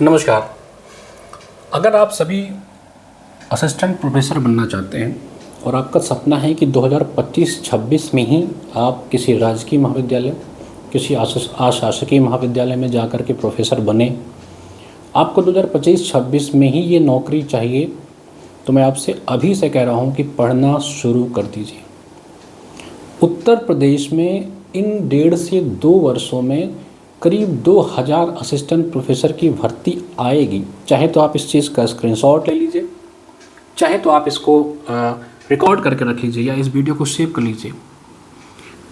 नमस्कार। अगर आप सभी असिस्टेंट प्रोफेसर बनना चाहते हैं और आपका सपना है कि 2025-26 में ही आप किसी राजकीय महाविद्यालय, किसी अशासकीय महाविद्यालय में जाकर के प्रोफेसर बने, आपको 2025-26 में ही ये नौकरी चाहिए, तो मैं आपसे अभी से कह रहा हूँ कि पढ़ना शुरू कर दीजिए। उत्तर प्रदेश में इन 1.5 से 2 वर्षों में करीब 2000 असिस्टेंट प्रोफेसर की भर्ती आएगी। चाहे तो आप इस चीज़ का स्क्रीनशॉट ले लीजिए, चाहे तो आप इसको रिकॉर्ड करके रख लीजिए या इस वीडियो को सेव कर लीजिए।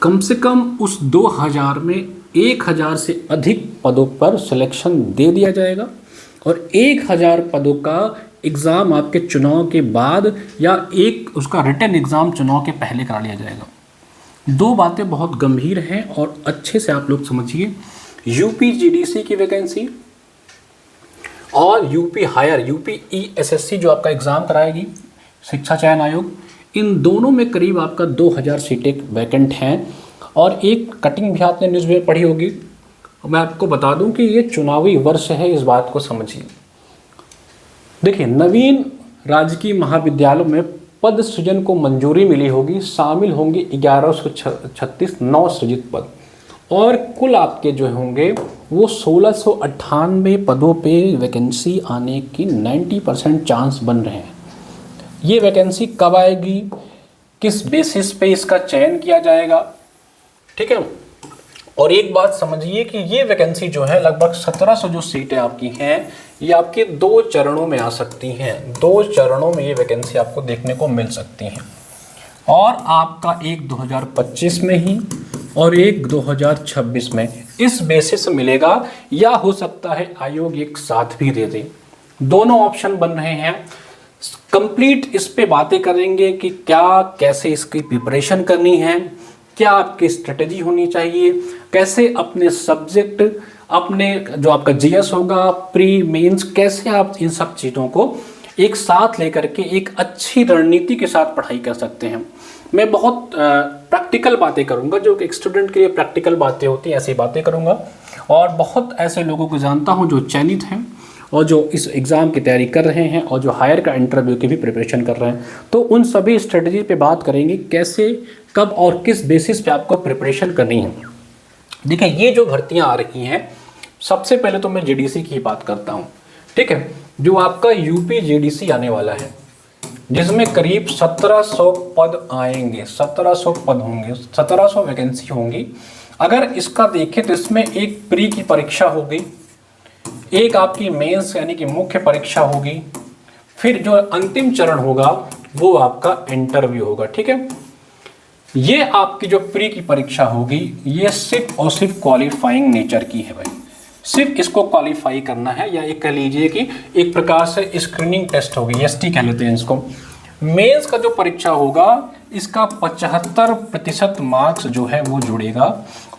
कम से कम उस 2000 में 1000 से अधिक पदों पर सिलेक्शन दे दिया जाएगा और 1000 पदों का एग्ज़ाम आपके चुनाव के बाद या एक उसका रिटन एग्ज़ाम चुनाव के पहले करा लिया जाएगा। 2 बातें बहुत गंभीर हैं और अच्छे से आप लोग समझिए। यूपीजीडीसी की वैकेंसी और यूपी हायर यूपीईएसएससी जो आपका एग्ज़ाम कराएगी शिक्षा चयन आयोग, इन दोनों में करीब आपका 2000 सीटें वैकेंट हैं। और एक कटिंग भी आपने न्यूज़ में पढ़ी होगी। मैं आपको बता दूं कि ये चुनावी वर्ष है, इस बात को समझिए। देखिए, नवीन राजकीय महाविद्यालयों में पद सृजन को मंजूरी मिली होगी, शामिल होंगे 1136 नव सृजित पद और कुल आपके जो होंगे वो 1698 पदों पे वैकेंसी आने की 90% चांस बन रहे हैं। ये वैकेंसी कब आएगी, किस बेसिस पे इसका चयन किया जाएगा, ठीक है। और एक बात समझिए कि ये वैकेंसी जो है लगभग 1700 जो सीटें आपकी हैं ये आपके 2 चरणों में आ सकती हैं। 2 चरणों में ये वैकेंसी आपको देखने को मिल सकती हैं और आपका एक 2025 में ही और एक 2026 में इस बेसिस मिलेगा, या हो सकता है आयोग एक साथ भी दे दे। दोनों ऑप्शन बन रहे हैं। कंप्लीट इस पे बातें करेंगे कि क्या कैसे इसकी प्रिपरेशन करनी है, क्या आपकी स्ट्रेटजी होनी चाहिए, कैसे अपने सब्जेक्ट, अपने जो आपका जीएस होगा, प्री मेंस, कैसे आप इन सब चीज़ों को एक साथ लेकर के एक अच्छी रणनीति के साथ पढ़ाई कर सकते हैं। मैं बहुत प्रैक्टिकल बातें करूंगा, जो एक स्टूडेंट के लिए प्रैक्टिकल बातें होती हैं ऐसी बातें करूंगा। और बहुत ऐसे लोगों को जानता हूं जो चयनित हैं और जो इस एग्ज़ाम की तैयारी कर रहे हैं और जो हायर का इंटरव्यू की भी प्रिपरेशन कर रहे हैं। तो उन सभी स्ट्रेटजी पे बात करेंगे, कैसे, कब और किस बेसिस पे आपको प्रिपरेशन करनी है। देखिए, ये जो भर्तियाँ आ रही हैं, सबसे पहले तो मैं जेडीसी की बात करता हूँ, ठीक है। जो आपका यूपी जेडीसी आने वाला है जिसमें करीब 1700 पद आएंगे, 1700 पद होंगे, 1700 वैकेंसी होंगी। अगर इसका देखें तो इसमें एक प्री की परीक्षा होगी, एक आपकी मेंस यानी कि मुख्य परीक्षा होगी, फिर जो अंतिम चरण होगा वो आपका इंटरव्यू होगा, ठीक है। ये आपकी जो प्री की परीक्षा होगी ये सिर्फ और सिर्फ क्वालिफाइंग नेचर की है भाई, सिर्फ इसको क्वालिफाई करना है, या एक कह लीजिए कि एक प्रकार से स्क्रीनिंग टेस्ट होगी, एसटी कह लेते हैं इसको। मेंस का जो परीक्षा होगा इसका 75% मार्क्स जो है वो जुड़ेगा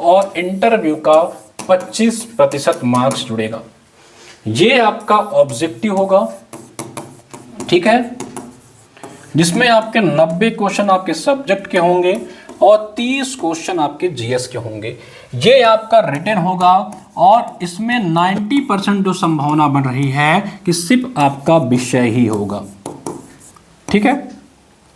और इंटरव्यू का 25% मार्क्स जुड़ेगा। ये आपका ऑब्जेक्टिव होगा, ठीक है, जिसमें आपके 90 क्वेश्चन आपके सब्जेक्ट के होंगे और 30 क्वेश्चन आपके जीएस के होंगे। ये आपका रिटन होगा और इसमें 90% जो संभावना बन रही है कि सिर्फ आपका विषय ही होगा, ठीक है।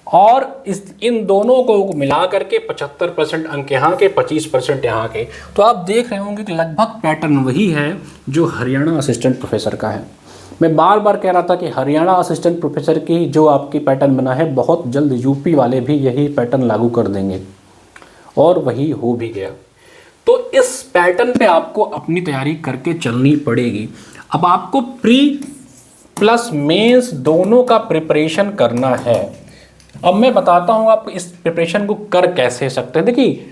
और इन दोनों को मिला करके 75% अंक यहाँ के, 25% यहाँ के। तो आप देख रहे होंगे कि लगभग पैटर्न वही है जो हरियाणा असिस्टेंट प्रोफेसर का है। मैं बार बार कह रहा था कि हरियाणा असिस्टेंट प्रोफेसर की जो आपकी पैटर्न बना है, बहुत जल्द यूपी वाले भी यही पैटर्न लागू कर देंगे और वही हो भी गया। तो इस पैटर्न पे आपको अपनी तैयारी करके चलनी पड़ेगी। अब आपको प्री प्लस मेंस दोनों का प्रिपरेशन करना है। अब मैं बताता हूँ आप इस प्रिपरेशन को कर कैसे सकते हैं। देखिए,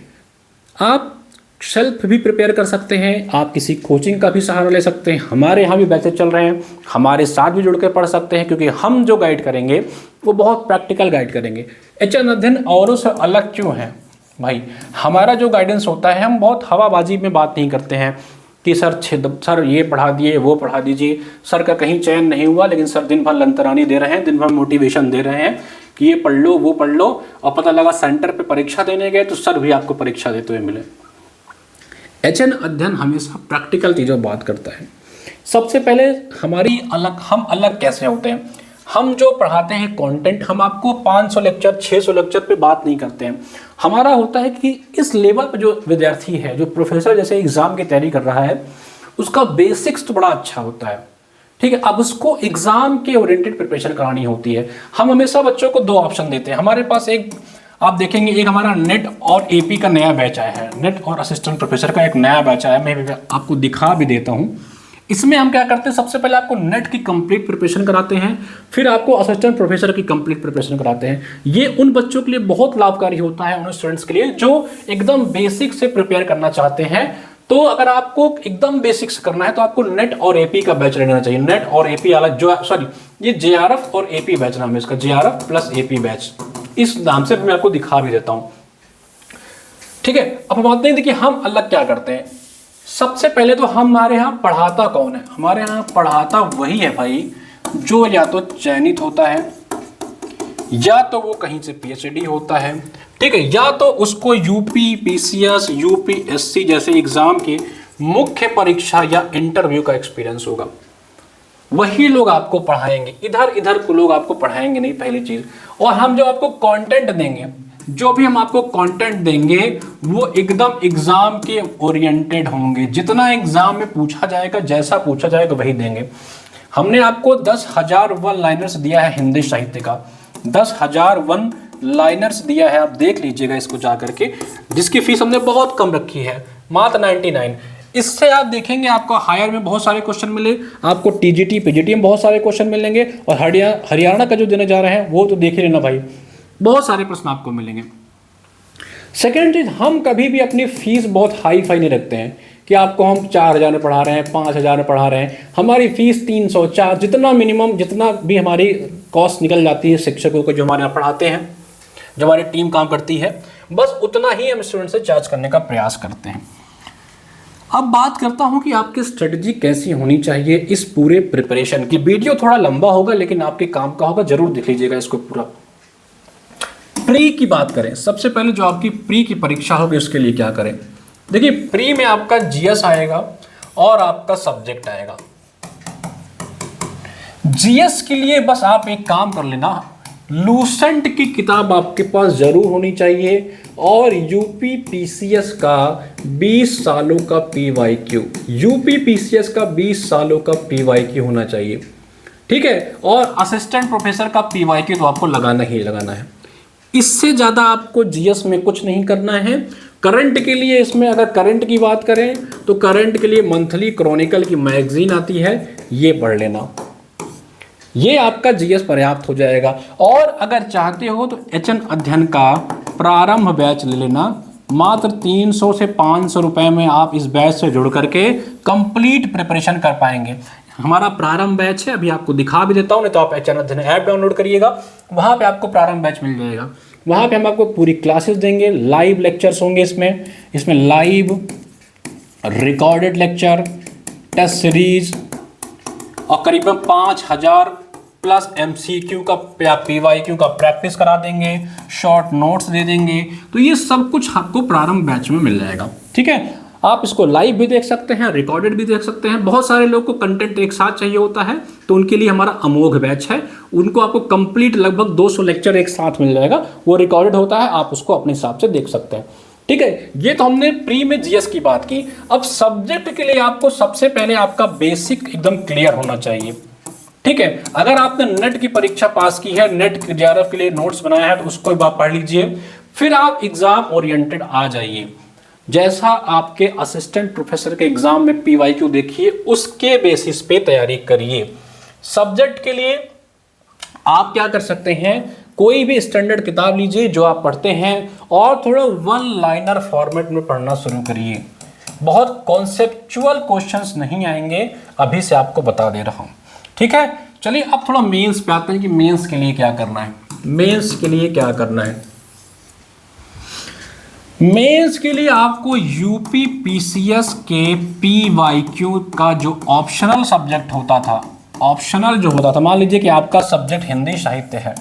आप सेल्फ भी प्रिपेयर कर सकते हैं, आप किसी कोचिंग का भी सहारा ले सकते हैं। हमारे यहाँ भी बैचेस चल रहे हैं, हमारे साथ भी जुड़ के पढ़ सकते हैं, क्योंकि हम जो गाइड करेंगे वो बहुत प्रैक्टिकल गाइड करेंगे। एचएन अध्ययन औरों से अलग क्यों है भाई? हमारा जो गाइडेंस होता है, हम बहुत हवाबाजी में बात नहीं करते हैं कि सर ये पढ़ा दिए, वो पढ़ा दीजिए, सर का कहीं चयन नहीं हुआ लेकिन सर दिन भर लंतरानी दे रहे हैं, दिन भर मोटिवेशन दे रहे हैं कि ये पढ़ लो, वो पढ़ लो, और पता लगा सेंटर पे परीक्षा देने गए तो सर भी आपको परीक्षा देते हुए मिले। एचएन अध्ययन हमेशा प्रैक्टिकल चीज़ों बात करता है सबसे पहले हम अलग कैसे होते हैं? हम जो पढ़ाते हैं कंटेंट, हम आपको 500 लेक्चर 600 लेक्चर पे बात नहीं करते हैं। हमारा होता है कि इस लेवल पे जो विद्यार्थी है, जो प्रोफेसर जैसे एग्जाम की तैयारी कर रहा है, उसका बेसिक्स तो बड़ा अच्छा होता है, ठीक है। अब उसको एग्जाम के ओरिएंटेड प्रिपरेशन करानी होती है। हम हमेशा बच्चों को 2 ऑप्शन देते हैं। हमारे पास एक आप देखेंगे, एक हमारा नेट और एपी का नया बैच आया है, नेट और असिस्टेंट प्रोफेसर का एक नया बैच आया है, मैं आपको दिखा भी देता हूँ। इसमें हम क्या करते हैं, सबसे पहले आपको नेट की कंप्लीट प्रिपरेशन कराते हैं, फिर आपको असिस्टेंट प्रोफेसर की कंप्लीट प्रिपरेशन कराते हैं। ये उन बच्चों के लिए बहुत लाभकारी होता है, उन स्टूडेंट्स के लिए जो एकदम बेसिक से प्रिपेयर करना चाहते हैं। तो अगर आपको एकदम बेसिक्स करना है तो आपको नेट और एपी का बैच लेना चाहिए। नेट और एपी वाला जो, सॉरी, ये जेआरएफ और एपी बैच नाम है इसका, जेआरएफ प्लस एपी बैच, इस नाम से मैं आपको दिखा भी देता हूं, ठीक है। अब हम बात नहीं, देखिए हम अलग क्या करते हैं। सबसे पहले तो हमारे यहाँ पढ़ाता कौन है? हमारे यहाँ पढ़ाता वही है भाई जो या तो चयनित होता है, या तो वो कहीं से पीएचडी होता है, ठीक है, या तो उसको यूपी पीसीएस यूपीएससी जैसे एग्जाम की मुख्य परीक्षा या इंटरव्यू का एक्सपीरियंस होगा। वही लोग आपको पढ़ाएंगे, इधर इधर को लोग आपको पढ़ाएंगे नहीं, पहली चीज। और हम जो आपको कंटेंट देंगे, जो भी हम आपको कंटेंट देंगे वो एकदम एग्जाम के ओरिएंटेड होंगे। जितना एग्जाम में पूछा जाएगा, जैसा पूछा जाएगा वही देंगे। हमने आपको 10,000 वन लाइनर्स दिया है हिंदी साहित्य का, 10,000 वन लाइनर्स दिया है, आप देख लीजिएगा इसको जा करके, जिसकी फीस हमने बहुत कम रखी है, मात्र 99। इससे आप देखेंगे आपको हायर में बहुत सारे क्वेश्चन मिले, आपको टीजीटी पीजीटी में बहुत सारे क्वेश्चन मिलेंगे, और हरियाणा का जो देने जा रहे हैं वो तो देख ही लेना भाई, बहुत सारे प्रश्न आपको मिलेंगे। सेकेंड चीज, हम कभी भी अपनी फीस बहुत हाई फाई नहीं रखते हैं कि आपको हम 4,000 में पढ़ा रहे हैं, 5,000 में पढ़ा रहे हैं। हमारी फीस 300 4, जितना मिनिमम, जितना भी हमारी कॉस्ट निकल जाती है शिक्षकों को जो हमारे यहाँ पढ़ाते हैं, जो हमारी टीम काम करती है, बस उतना ही हम स्टूडेंट से चार्ज करने का प्रयास करते हैं। अब बात करता हूं कि आपकी स्ट्रेटजी कैसी होनी चाहिए इस पूरे प्रिपरेशन की। वीडियो थोड़ा लंबा होगा लेकिन आपके काम का होगा, जरूर देख लीजिएगा इसको पूरा। प्री की बात करें, सबसे पहले जो आपकी प्री की परीक्षा होगी उसके लिए क्या करें। देखिए प्री में आपका जीएस आएगा और आपका सब्जेक्ट आएगा। जीएस के लिए बस आप एक काम कर लेना, लूसेंट की किताब आपके पास जरूर होनी चाहिए, और यूपी पीसीएस का 20 सालों का पीवाईक्यू, यूपी पीसीएस का 20 सालों का पीवाईक्यू होना चाहिए, ठीक है। और असिस्टेंट प्रोफेसर का पीवाईक्यू तो आपको लगाना ही लगाना है। इससे ज़्यादा आपको जीएस में कुछ नहीं करना है। करंट के लिए, इसमें अगर करंट की बात करें तो करंट के लिए मंथली क्रॉनिकल की मैगजीन आती है, ये पढ़ लेना, ये आपका जीएस पर्याप्त हो जाएगा। और अगर चाहते हो तो एचएन अध्ययन का प्रारंभ बैच ले लेना, मात्र 300 से 500 रुपए में आप इस बैच से जुड़ करके कंप्लीट प्रिपरेशन कर पाएंगे। हमारा प्रारंभ बैच है, अभी आपको दिखा भी देता हूँ, नहीं तो आप एचएन अध्ययन ऐप डाउनलोड करिएगा, वहाँ पे आपको प्रारंभ बैच मिल जाएगा। वहाँ पे हम आपको पूरी क्लासेस देंगे, लाइव लेक्चर्स होंगे इसमें live recorded lecture, test series, और करीबन 5,000 प्लस एमसीक्यू का या पीवाईक्यू का प्रैक्टिस करा देंगे, शॉर्ट नोट्स दे देंगे। तो ये सब कुछ आपको प्रारंभ बैच में मिल जाएगा, ठीक है। आप इसको लाइव भी देख सकते हैं, रिकॉर्डेड भी देख सकते हैं। बहुत सारे लोग को कंटेंट एक साथ चाहिए होता है, तो उनके लिए हमारा अमोघ बैच है, उनको आपको कंप्लीट लगभग 200 लेक्चर एक साथ मिल जाएगा, वो रिकॉर्डेड होता है, आप उसको अपने हिसाब से देख सकते हैं, ठीक है। ये तो हमने प्री में जीएस की बात की। अब सब्जेक्ट के लिए आपको सबसे पहले आपका बेसिक एकदम क्लियर होना चाहिए, ठीक है। अगर आपने नेट की परीक्षा पास की है, नेट जेआरएफ के लिए नोट्स बनाया है, तो उसको आप पढ़ लीजिए, फिर आप एग्जाम ओरिएंटेड आ जाइए। जैसा आपके असिस्टेंट प्रोफेसर के एग्जाम में पीवाईक्यू देखिए, उसके बेसिस पे तैयारी करिए। सब्जेक्ट के लिए आप क्या कर सकते हैं, कोई भी स्टैंडर्ड किताब लीजिए जो आप पढ़ते हैं, और थोड़ा वन लाइनर फॉर्मेट में पढ़ना शुरू करिए। बहुत कॉन्सेप्चुअल क्वेश्चंस नहीं आएंगे, अभी से आपको बता दे रहा हूं, ठीक है। चलिए अब थोड़ा मेंस पे आते हैं कि मेंस के लिए क्या करना है। मेंस के लिए क्या करना है, मेंस के लिए आपको यूपी पीसीएस के पीवाईक्यू का जो ऑप्शनल सब्जेक्ट होता था, ऑप्शनल जो होता था, मान लीजिए कि आपका सब्जेक्ट हिंदी साहित्य है,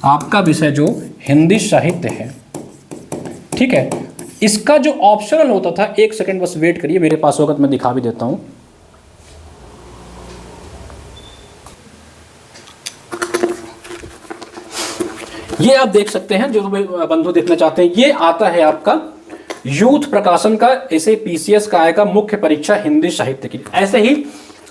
आपका विषय जो हिंदी साहित्य है, ठीक है, इसका जो ऑप्शनल होता था, एक सेकंड बस वेट करिए, मेरे पास होगा तो मैं दिखा भी देता हूं। ये आप देख सकते हैं, जो बंधु देखना चाहते हैं, ये आता है आपका यूथ प्रकाशन का, ऐसे पीसीएस का आएगा मुख्य परीक्षा हिंदी साहित्य की। ऐसे ही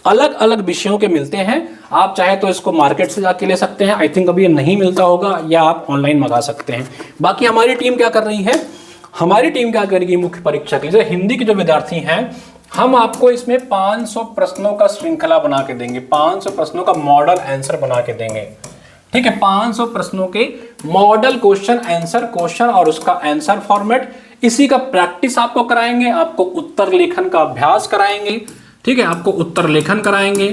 अलग अलग विषयों के मिलते हैं, आप चाहे तो इसको मार्केट से जाके ले सकते हैं, आई थिंक अभी ये नहीं मिलता होगा, या आप ऑनलाइन मंगा सकते हैं। बाकी हमारी टीम क्या कर रही है, हमारी टीम क्या करेगी मुख्य परीक्षा के लिए, हिंदी के जो विद्यार्थी हैं, हम आपको इसमें 500 प्रश्नों का श्रृंखला बना के देंगे, 500 प्रश्नों का मॉडल आंसर बना के देंगे। ठीक है, 500 प्रश्नों के मॉडल क्वेश्चन आंसर, क्वेश्चन और उसका आंसर फॉर्मेट, इसी का प्रैक्टिस आपको कराएंगे, आपको उत्तर लेखन का अभ्यास कराएंगे। ठीक है, आपको उत्तर लेखन कराएंगे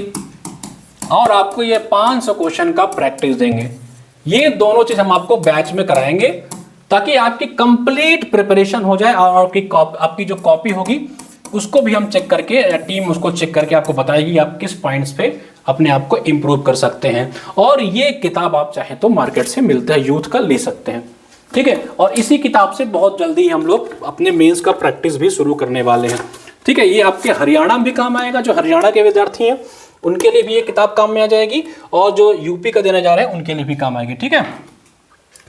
और आपको ये 500 क्वेश्चन का प्रैक्टिस देंगे। ये दोनों चीज हम आपको बैच में कराएंगे ताकि आपकी कंप्लीट प्रिपरेशन हो जाए, और आपकी जो कॉपी होगी उसको भी हम चेक करके, टीम उसको चेक करके आपको बताएगी आप किस पॉइंट्स पे अपने आप को इम्प्रूव कर सकते हैं। और ये किताब आप चाहे तो मार्केट से मिलता है, यूथ का ले सकते हैं। ठीक है, और इसी किताब से बहुत जल्दी हम लोग अपने मेंस का प्रैक्टिस भी शुरू करने वाले हैं। ठीक है, ये आपके हरियाणा में भी काम आएगा, जो हरियाणा के विद्यार्थी हैं उनके लिए भी ये किताब काम में आ जाएगी, और जो यूपी का देने जा रहे हैं उनके लिए भी काम आएगी। ठीक है,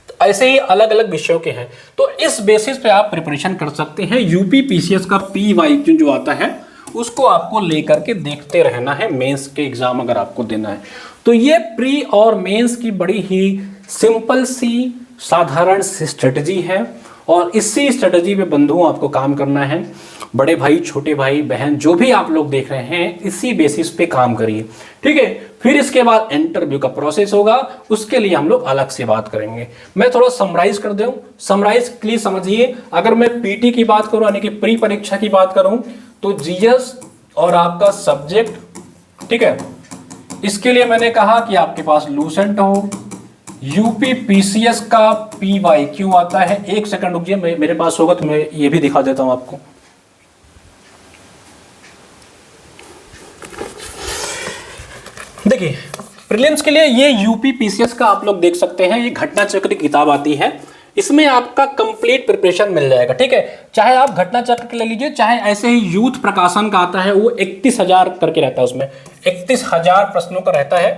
तो ऐसे ही अलग अलग विषयों के हैं, तो इस बेसिस पे आप प्रिपरेशन कर सकते हैं। यूपी पीसीएस का PYQ जो आता है उसको आपको लेकर के देखते रहना है, मेंस के एग्जाम अगर आपको देना है तो। ये प्री और मेंस की बड़ी ही सिंपल सी साधारण सी स्ट्रेटजी है, और इसी स्ट्रेटजी पे बंधुओं आपको काम करना है। बड़े भाई, छोटे भाई, बहन, जो भी आप लोग देख रहे हैं, इसी बेसिस पे काम करिए। ठीक है, फिर इसके बाद इंटरव्यू का प्रोसेस होगा, उसके लिए हम लोग अलग से बात करेंगे। मैं थोड़ा समराइज कर दूं, समराइज प्लीज समझिए। अगर मैं पीटी की बात करूं, यानी कि प्री परीक्षा की बात करूं, तो जीएस और आपका सब्जेक्ट, ठीक है, इसके लिए मैंने कहा कि आपके पास लूसेंट हो। यूपी पीसीएस का PYQ आता है, एक सेकंड रुकिए, मेरे पास होगा तो मैं ये भी दिखा देता हूं आपको। देखिए, प्रीलिम्स के लिए ये यूपी पीसीएस का आप लोग देख सकते हैं, ये घटना चक्र की किताब आती है, इसमें आपका कंप्लीट प्रिपरेशन मिल जाएगा। ठीक है, चाहे आप घटना चक्र ले लीजिए, चाहे ऐसे ही यूथ प्रकाशन का आता है, वो 31,000 करके रहता है, उसमें 31,000 प्रश्नों का रहता है।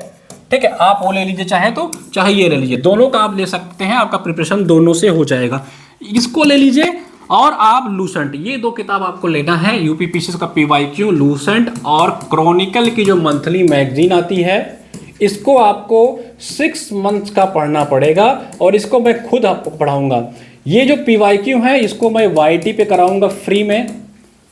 ठीक है, आप वो ले लीजिए चाहे तो, चाहे ये ले लीजिए, दोनों का आप ले सकते हैं, आपका प्रिपरेशन दोनों से हो जाएगा। इसको ले लीजिए, और आप लूसेंट, ये दो किताब आपको लेना है, यूपी पीसीएस का PYQ, लूसेंट, और क्रॉनिकल की जो मंथली मैगजीन आती है, इसको आपको 6 मंथ्स का पढ़ना पड़ेगा, और इसको मैं खुद आपको पढ़ाऊंगा। ये जो PYQ है इसको मैं YT पे कराऊंगा फ्री में,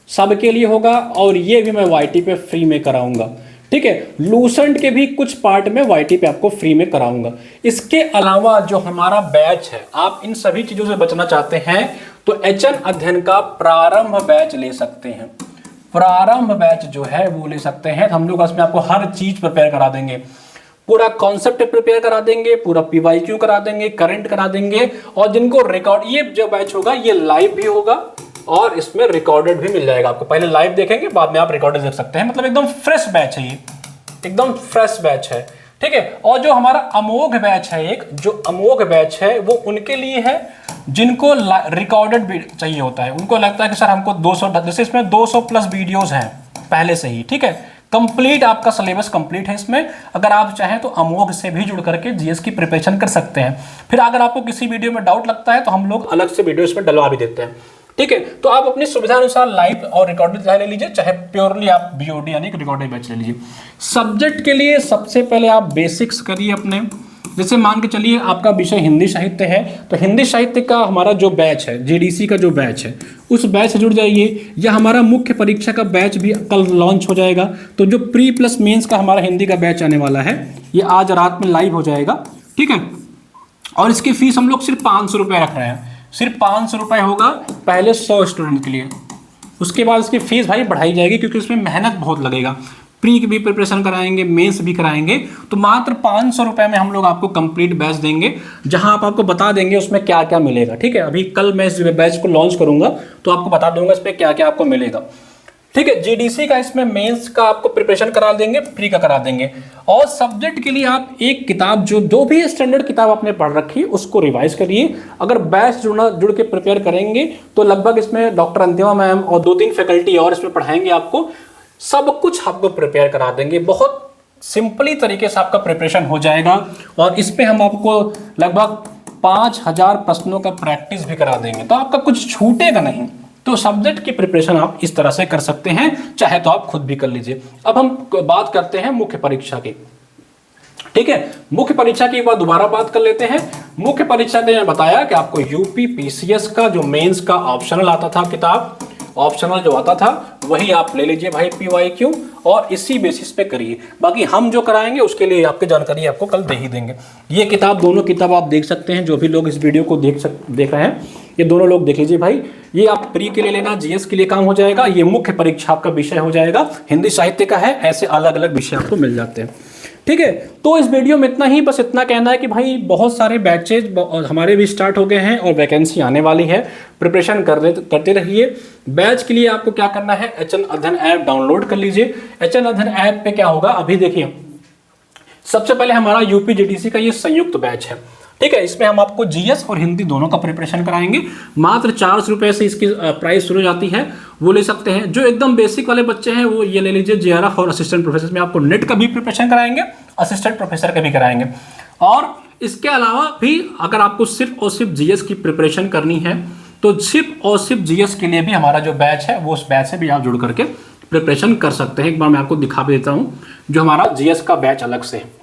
सबके लिए होगा, और ये भी मैं YT पे फ्री में कराऊंगा। ठीक है, लूसेंट के भी कुछ पार्ट में YT पे आपको फ्री में कराऊंगा। इसके अलावा जो हमारा बैच है, आप इन सभी चीजों से बचना चाहते हैं तो HN अध्ययन का प्रारंभ बैच ले सकते हैं। प्रारंभ बैच जो है वो ले सकते हैं, हम लोग उसमें आपको हर चीज प्रिपेयर करा देंगे, पूरा कॉन्सेप्ट प्रिपेयर करा देंगे, पूरा PYQ करा देंगे, करंट करा देंगे, और जिनको रिकॉर्ड, ये जो बैच होगा ये लाइव भी होगा और इसमें रिकॉर्डेड भी मिल जाएगा आपको। पहले लाइव देखेंगे, बाद में आप रिकॉर्डेड देख सकते हैं। मतलब एकदम फ्रेश बैच है, ये एकदम फ्रेश बैच है। ठीक है, और जो हमारा अमोघ बैच है, एक जो अमोघ बैच है वो उनके लिए है जिनको रिकॉर्डेड भी चाहिए होता है। उनको लगता है कि सर हमको 200, जैसे इसमें 200 प्लस वीडियोज हैं पहले से ही। ठीक है, कंप्लीट आपका सिलेबस कंप्लीट है इसमें। अगर आप चाहें तो अमोघ से भी जुड़ करके जीएस की प्रिपरेशन कर सकते हैं। फिर अगर आपको किसी वीडियो में डाउट लगता है तो हम लोग अलग से वीडियो इसमें डलवा भी देते हैं। ठीक है, तो आप अपनी सुविधा अनुसार लाइव और रिकॉर्डेड चाहे ले लीजिए, चाहे प्योरली आप BOD यानी रिकॉर्डेड बैच ले लीजिए। सब्जेक्ट के लिए सबसे पहले आप बेसिक्स करिए अपने। जैसे मान के चलिए आपका विषय हिंदी साहित्य है, तो हिंदी साहित्य का हमारा जो बैच है, GDC का जो बैच है, उस बैच से जुड़ जाइए। या हमारा मुख्य परीक्षा का बैच भी कल लॉन्च हो जाएगा, तो जो प्री प्लस मेंस का हमारा हिंदी का बैच आने वाला है, ये आज रात में लाइव हो जाएगा। ठीक है, और इसकी फीस हम लोग सिर्फ 500 रुपये रख रहे हैं, सिर्फ 500 रुपये होगा पहले 100 स्टूडेंट के लिए। उसके बाद इसकी फीस भाई बढ़ाई जाएगी, क्योंकि उसमें मेहनत बहुत लगेगा। प्री की भी प्रिपरेशन कराएंगे, मेंस भी कराएंगे, तो मात्र 500 रुपये में हम लोग आपको कंप्लीट बैच देंगे, जहां आप आपको बता देंगे उसमें क्या क्या मिलेगा। ठीक है, अभी कल मैं इस बैच को लॉन्च करूंगा तो आपको बता दूंगा इस पर क्या क्या आपको मिलेगा। ठीक है, GDC का इसमें मेंस का आपको प्रिपरेशन करा देंगे, प्री का करा देंगे। और सब्जेक्ट के लिए आप एक किताब, जो भी स्टैंडर्ड किताब आपने पढ़ रखी उसको रिवाइज करिए। अगर बैच जुड़ के प्रिपेयर करेंगे तो लगभग इसमें डॉक्टर अंतिमा मैम और 2-3 फैकल्टी और इसमें पढ़ाएंगे, आपको सब कुछ आपको प्रिपेयर करा देंगे। बहुत सिंपली तरीके से आपका प्रिपरेशन हो जाएगा, और इस पर हम आपको लगभग 5000 प्रश्नों का प्रैक्टिस भी करा देंगे, तो आपका कुछ छूटेगा नहीं। तो सब्जेक्ट की प्रिपरेशन आप इस तरह से कर सकते हैं, चाहे तो आप खुद भी कर लीजिए। अब हम बात करते हैं मुख्य परीक्षा की। ठीक है, मुख्य परीक्षा की एक बार दोबारा बात कर लेते हैं। मुख्य परीक्षा में बताया कि आपको यूपी पीसीएस का जो मेंस का ऑप्शनल आता था किताब, ऑप्शनल जो आता था वही आप ले लीजिए भाई पीवाईक्यू, और इसी बेसिस पे करिए। बाकी हम जो कराएंगे उसके लिए आपकी जानकारी आपको कल दे ही देंगे। ये किताब, दोनों किताब आप देख सकते हैं, जो भी लोग इस वीडियो को देख रहे हैं, ये दोनों लोग देख लीजिए भाई। ये आप प्री के लिए लेना, जीएस के लिए काम हो जाएगा, ये मुख्य परीक्षा का विषय हो जाएगा, हिंदी साहित्य का है, ऐसे अलग अलग विषय आपको मिल जाते हैं। ठीक है, तो इस वीडियो में इतना ही, बस इतना कहना है कि भाई बहुत सारे बैचेज हमारे भी स्टार्ट हो गए हैं और वैकेंसी आने वाली है, प्रिपरेशन करते रहिए। बैच के लिए आपको क्या करना है, एचएन अध्ययन ऐप डाउनलोड कर लीजिए। एचएन अध्ययन ऐप पे क्या होगा, अभी देखिए सबसे पहले हमारा यूपीजीडीसी का ये संयुक्त बैच है। ठीक है, इसमें हम आपको जीएस और हिंदी दोनों का प्रिपरेशन कराएंगे। मात्र 400 रुपये से इसकी प्राइस शुरू हो जाती है, वो ले सकते हैं। जो एकदम बेसिक वाले बच्चे हैं वो ये ले लीजिए, जेआरएफ और असिस्टेंट प्रोफेसर में आपको नेट का भी प्रिपरेशन कराएंगे, असिस्टेंट प्रोफेसर का भी कराएंगे। और इसके अलावा भी अगर आपको सिर्फ और सिर्फ जीएस की प्रिपरेशन करनी है तो सिर्फ और सिर्फ जीएस के लिए भी हमारा जो बैच है वो उस बैच से भी आप जुड़ करके प्रिपरेशन कर सकते हैं। एक बार मैं आपको दिखा भी देता हूँ, जो हमारा जीएस का बैच अलग से है,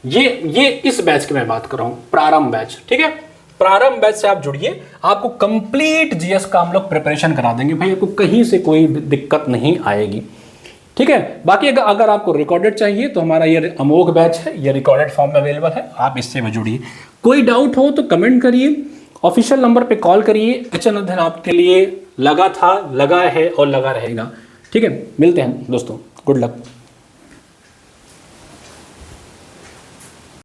ये इस बैच की मैं बात कर रहा हूं, प्रारंभ बैच। ठीक है, प्रारंभ बैच से आप जुड़िए, आपको कंप्लीट जीएस का हम लोग प्रिपरेशन करा देंगे भाई, आपको कहीं से कोई दिक्कत नहीं आएगी। ठीक है, बाकी अगर आपको रिकॉर्डेड चाहिए तो हमारा ये अमोघ बैच है, ये रिकॉर्डेड फॉर्म में अवेलेबल है, आप इससे भी जुड़िए। कोई डाउट हो तो कमेंट करिए, ऑफिशियल नंबर पे कॉल करिए। एचएन अध्ययन आपके लिए लगा था, लगा है और लगा रहेगा। ठीक है, मिलते हैं दोस्तों, गुड लक।